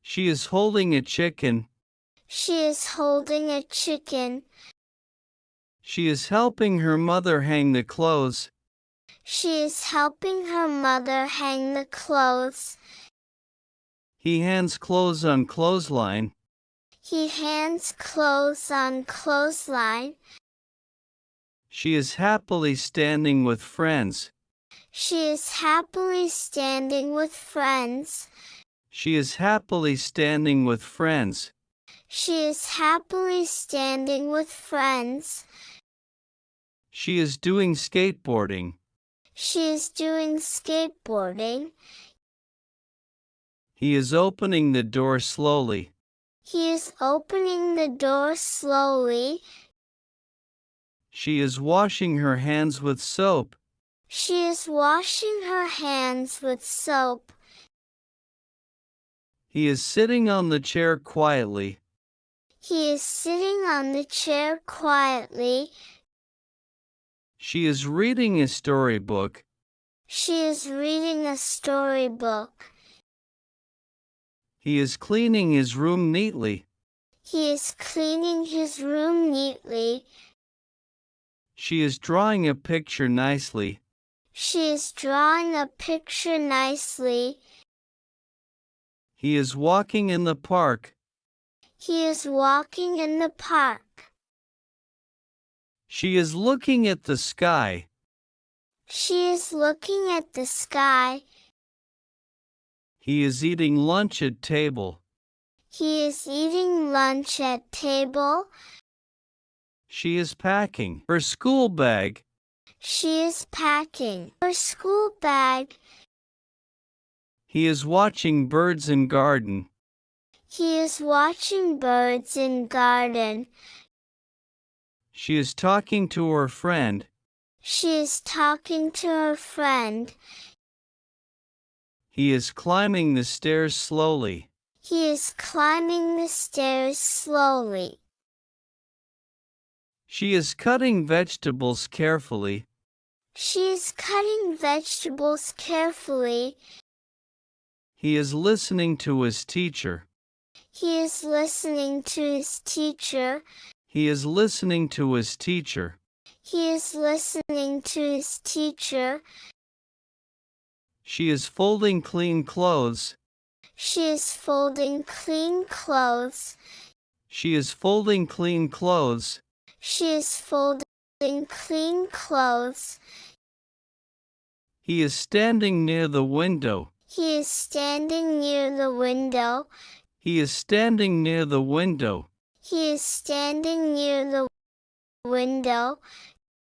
She is holding a chicken. She is holding a chicken. She is helping her mother hang the clothes. She is helping her mother hang the clothes. He hands clothes on clothesline. He hands clothes on clothesline. She is happily standing with friends. She is happily standing with friends. She is happily standing with friends. She is happily standing with friends. She is doing skateboarding. She is doing skateboarding. He is opening the door slowly. He is opening the door slowly. She is washing her hands with soap. She is washing her hands with soap. He is sitting on the chair quietly. He is sitting on the chair quietly. She is reading a storybook. She is reading a storybook. He is cleaning his room neatly. He is cleaning his room neatly. She is drawing a picture nicely. She is drawing a picture nicely. He is walking in the park. He is walking in the park. She is looking at the sky. She is looking at the sky. He is eating lunch at table. He is eating lunch at table. She is packing her school bag. She is packing her school bag. He is watching birds in garden. He is watching birds in garden. She is talking to her friend. She is talking to her friend. He is climbing the stairs slowly. He is climbing the stairs slowly. She is cutting vegetables carefully. She is cutting vegetables carefully. He is listening to his teacher. He is listening to his teacher. He is listening to his teacher. He is listening to his teacher. She is folding clean clothes. She is folding clean clothes. She is folding clean clothes. She is folding clean clothes. He is standing near the window. He is standing near the window. He is standing near the window. He is standing near the window.